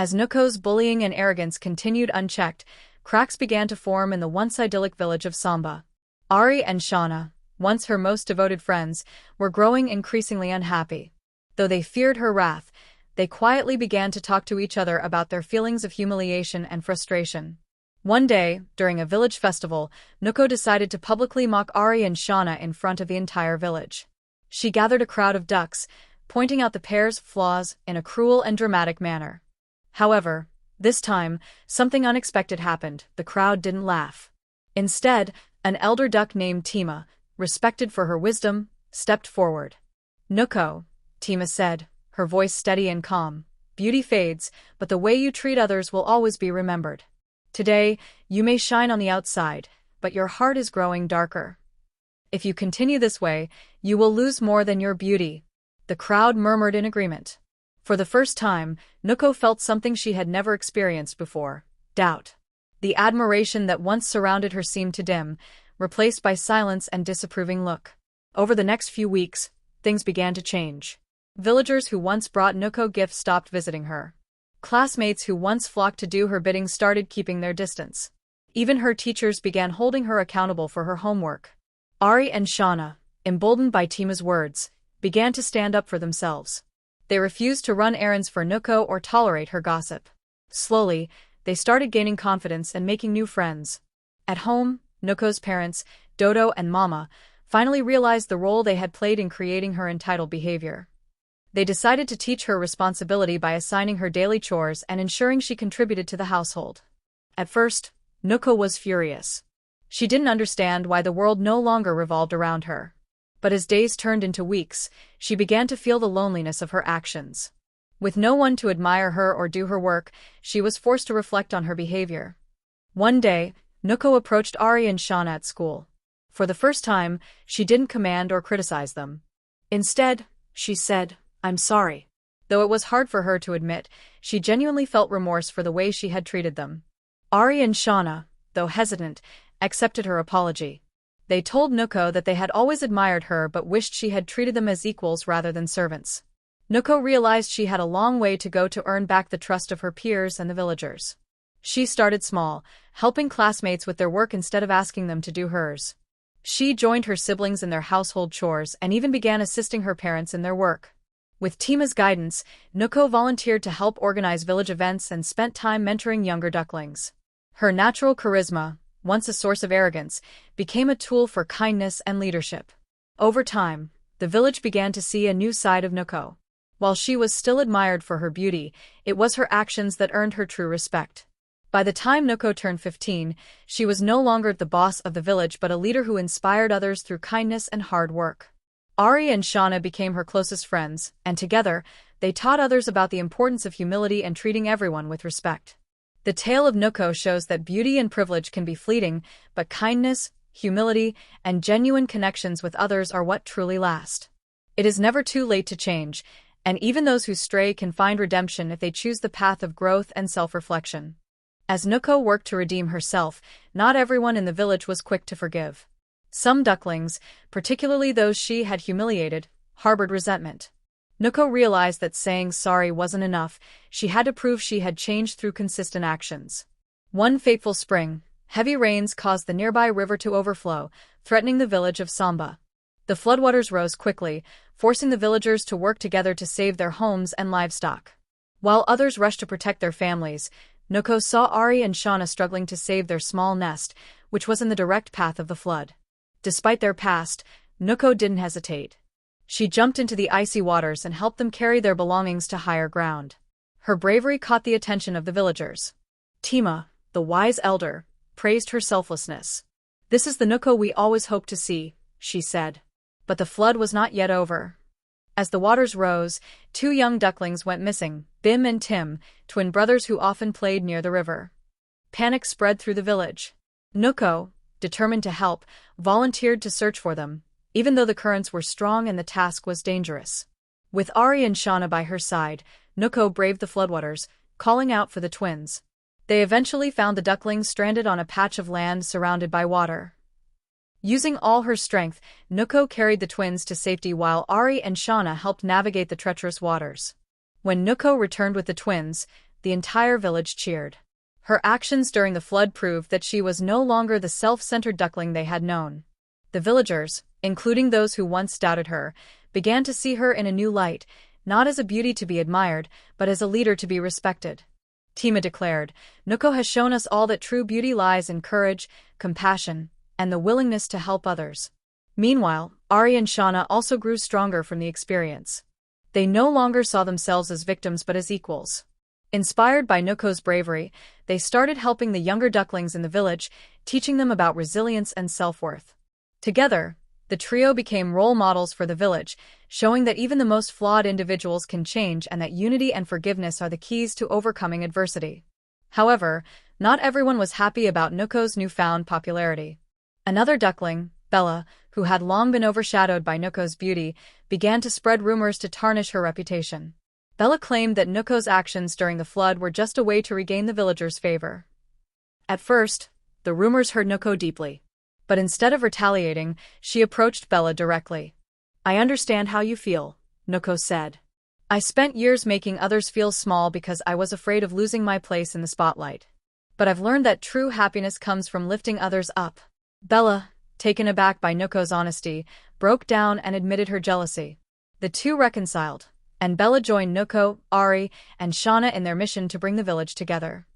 As Nuko's bullying and arrogance continued unchecked, cracks began to form in the once idyllic village of Samba. Ari and Shauna, once her most devoted friends, were growing increasingly unhappy. Though they feared her wrath, they quietly began to talk to each other about their feelings of humiliation and frustration. One day, during a village festival, Nuko decided to publicly mock Ari and Shauna in front of the entire village. She gathered a crowd of ducks, pointing out the pair's flaws in a cruel and dramatic manner. However, this time, something unexpected happened. The crowd didn't laugh. Instead, an elder duck named Tima, respected for her wisdom, stepped forward. "Nuko," Tima said, her voice steady and calm, "beauty fades, but the way you treat others will always be remembered. Today, you may shine on the outside, but your heart is growing darker. If you continue this way, you will lose more than your beauty." The crowd murmured in agreement. For the first time, Nuko felt something she had never experienced before: doubt. The admiration that once surrounded her seemed to dim, replaced by silence and disapproving look. Over the next few weeks, things began to change. Villagers who once brought Nuko gifts stopped visiting her. Classmates who once flocked to do her bidding started keeping their distance. Even her teachers began holding her accountable for her homework. Ari and Shauna, emboldened by Tima's words, began to stand up for themselves. They refused to run errands for Nuko or tolerate her gossip. Slowly, they started gaining confidence and making new friends. At home, Nuko's parents, Dodo and Mama, finally realized the role they had played in creating her entitled behavior. They decided to teach her responsibility by assigning her daily chores and ensuring she contributed to the household. At first, Nuko was furious. She didn't understand why the world no longer revolved around her. But as days turned into weeks, she began to feel the loneliness of her actions. With no one to admire her or do her work, she was forced to reflect on her behavior. One day, Nuko approached Ari and Shauna at school. For the first time, she didn't command or criticize them. Instead, she said, "I'm sorry." Though it was hard for her to admit, she genuinely felt remorse for the way she had treated them. Ari and Shauna, though hesitant, accepted her apology. They told Nuko that they had always admired her but wished she had treated them as equals rather than servants. Nuko realized she had a long way to go to earn back the trust of her peers and the villagers. She started small, helping classmates with their work instead of asking them to do hers. She joined her siblings in their household chores and even began assisting her parents in their work. With Tima's guidance, Nuko volunteered to help organize village events and spent time mentoring younger ducklings. Her natural charisma, once a source of arrogance, became a tool for kindness and leadership. Over time, the village began to see a new side of Nuko. While she was still admired for her beauty, it was her actions that earned her true respect. By the time Nuko turned 15, she was no longer the boss of the village but a leader who inspired others through kindness and hard work. Ari and Shauna became her closest friends, and together, they taught others about the importance of humility and treating everyone with respect. The tale of Nuko shows that beauty and privilege can be fleeting, but kindness, humility, and genuine connections with others are what truly last. It is never too late to change, and even those who stray can find redemption if they choose the path of growth and self-reflection. As Nuko worked to redeem herself, not everyone in the village was quick to forgive. Some ducklings, particularly those she had humiliated, harbored resentment. Nuko realized that saying sorry wasn't enough, she had to prove she had changed through consistent actions. One fateful spring, heavy rains caused the nearby river to overflow, threatening the village of Samba. The floodwaters rose quickly, forcing the villagers to work together to save their homes and livestock. While others rushed to protect their families, Nuko saw Ari and Shauna struggling to save their small nest, which was in the direct path of the flood. Despite their past, Nuko didn't hesitate. She jumped into the icy waters and helped them carry their belongings to higher ground. Her bravery caught the attention of the villagers. Tima, the wise elder, praised her selflessness. "This is the Nuko we always hoped to see," she said. But the flood was not yet over. As the waters rose, two young ducklings went missing, Bim and Tim, twin brothers who often played near the river. Panic spread through the village. Nuko, determined to help, volunteered to search for them, even though the currents were strong and the task was dangerous. With Ari and Shauna by her side, Nuko braved the floodwaters, calling out for the twins. They eventually found the ducklings stranded on a patch of land surrounded by water. Using all her strength, Nuko carried the twins to safety while Ari and Shauna helped navigate the treacherous waters. When Nuko returned with the twins, the entire village cheered. Her actions during the flood proved that she was no longer the self-centered duckling they had known. The villagers, including those who once doubted her, began to see her in a new light, not as a beauty to be admired, but as a leader to be respected. Tima declared, "Nuko has shown us all that true beauty lies in courage, compassion, and the willingness to help others." Meanwhile, Ari and Shauna also grew stronger from the experience. They no longer saw themselves as victims but as equals. Inspired by Nuko's bravery, they started helping the younger ducklings in the village, teaching them about resilience and self-worth. Together, the trio became role models for the village, showing that even the most flawed individuals can change and that unity and forgiveness are the keys to overcoming adversity. However, not everyone was happy about Nuko's newfound popularity. Another duckling, Bella, who had long been overshadowed by Nuko's beauty, began to spread rumors to tarnish her reputation. Bella claimed that Nuko's actions during the flood were just a way to regain the villagers' favor. At first, the rumors hurt Nuko deeply. But instead of retaliating, she approached Bella directly. "I understand how you feel," Nuko said. "I spent years making others feel small because I was afraid of losing my place in the spotlight. But I've learned that true happiness comes from lifting others up." Bella, taken aback by Nuko's honesty, broke down and admitted her jealousy. The two reconciled, and Bella joined Nuko, Ari, and Shauna in their mission to bring the village together.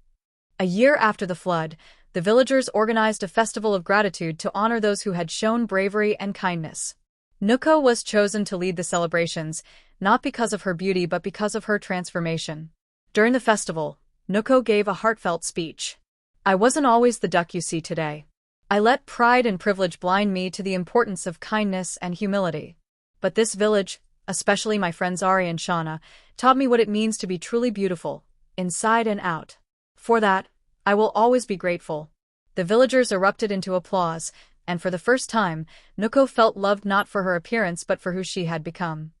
A year after the flood, the villagers organized a festival of gratitude to honor those who had shown bravery and kindness. Nuko was chosen to lead the celebrations, not because of her beauty but because of her transformation. During the festival, Nuko gave a heartfelt speech. "I wasn't always the duck you see today. I let pride and privilege blind me to the importance of kindness and humility. But this village, especially my friends Ari and Shauna, taught me what it means to be truly beautiful, inside and out. For that, I will always be grateful." The villagers erupted into applause, and for the first time, Nuko felt loved not for her appearance but for who she had become.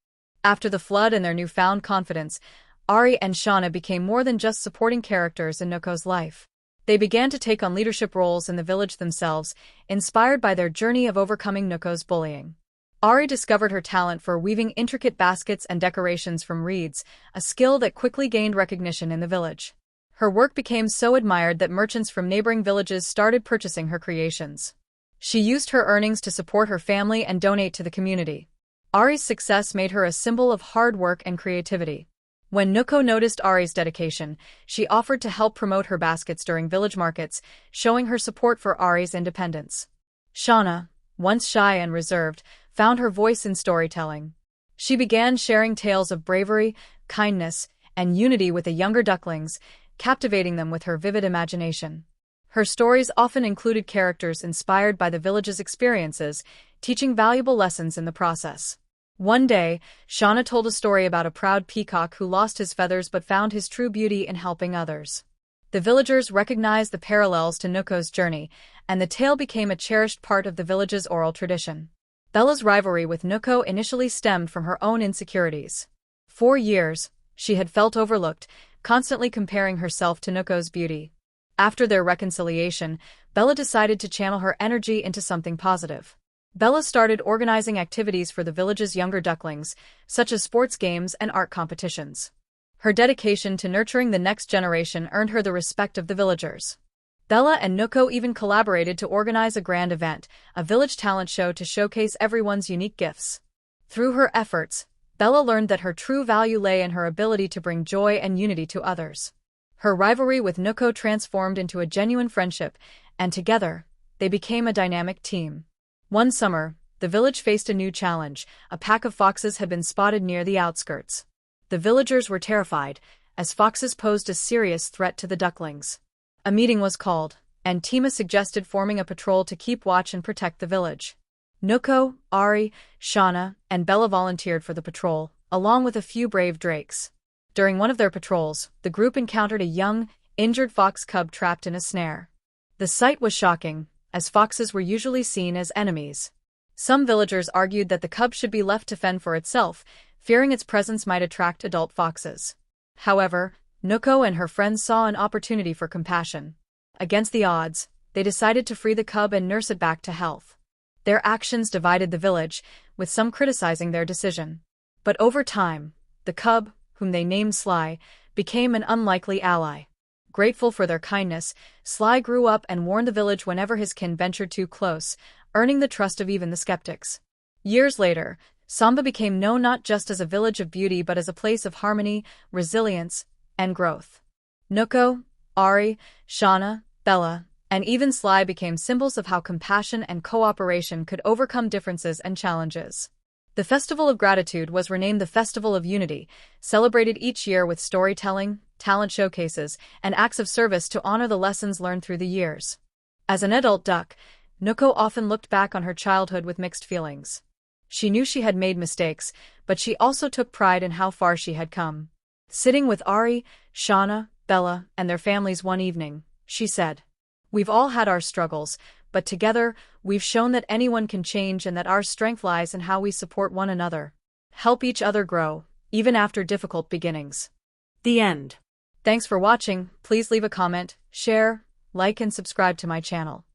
After the flood and their newfound confidence, Ari and Shauna became more than just supporting characters in Nuko's life. They began to take on leadership roles in the village themselves, inspired by their journey of overcoming Nuko's bullying. Ari discovered her talent for weaving intricate baskets and decorations from reeds, a skill that quickly gained recognition in the village. Her work became so admired that merchants from neighboring villages started purchasing her creations. She used her earnings to support her family and donate to the community. Ari's success made her a symbol of hard work and creativity. When Nuko noticed Ari's dedication, she offered to help promote her baskets during village markets, showing her support for Ari's independence. Shauna, once shy and reserved, found her voice in storytelling. She began sharing tales of bravery, kindness, and unity with the younger ducklings, captivating them with her vivid imagination. Her stories often included characters inspired by the village's experiences, teaching valuable lessons in the process. One day, Shauna told a story about a proud peacock who lost his feathers but found his true beauty in helping others. The villagers recognized the parallels to Nuko's journey, and the tale became a cherished part of the village's oral tradition. Bella's rivalry with Nuko initially stemmed from her own insecurities. For years, she had felt overlooked, constantly comparing herself to Nuko's beauty. After their reconciliation, Bella decided to channel her energy into something positive. Bella started organizing activities for the village's younger ducklings, such as sports games and art competitions. Her dedication to nurturing the next generation earned her the respect of the villagers. Bella and Nuko even collaborated to organize a grand event, a village talent show to showcase everyone's unique gifts. Through her efforts, Bella learned that her true value lay in her ability to bring joy and unity to others. Her rivalry with Nuko transformed into a genuine friendship, and together, they became a dynamic team. One summer, the village faced a new challenge. A pack of foxes had been spotted near the outskirts. The villagers were terrified, as foxes posed a serious threat to the ducklings. A meeting was called, and Tima suggested forming a patrol to keep watch and protect the village. Nuko, Ari, Shauna, and Bella volunteered for the patrol, along with a few brave drakes. During one of their patrols, the group encountered a young, injured fox cub trapped in a snare. The sight was shocking, as foxes were usually seen as enemies. Some villagers argued that the cub should be left to fend for itself, fearing its presence might attract adult foxes. However, Nuko and her friends saw an opportunity for compassion. Against the odds, they decided to free the cub and nurse it back to health. Their actions divided the village, with some criticizing their decision. But over time, the cub, whom they named Sly, became an unlikely ally. Grateful for their kindness, Sly grew up and warned the village whenever his kin ventured too close, earning the trust of even the skeptics. Years later, Samba became known not just as a village of beauty but as a place of harmony, resilience, and growth. Nuko, Ari, Shauna, Bella, and even Sly became symbols of how compassion and cooperation could overcome differences and challenges. The Festival of Gratitude was renamed the Festival of Unity, celebrated each year with storytelling, talent showcases, and acts of service to honor the lessons learned through the years. As an adult duck, Nuko often looked back on her childhood with mixed feelings. She knew she had made mistakes, but she also took pride in how far she had come. Sitting with Ari, Shauna, Bella, and their families one evening, she said, "We've all had our struggles, but together, we've shown that anyone can change and that our strength lies in how we support one another. Help each other grow, even after difficult beginnings." The end. Thanks for watching. Please leave a comment, share, like and subscribe to my channel.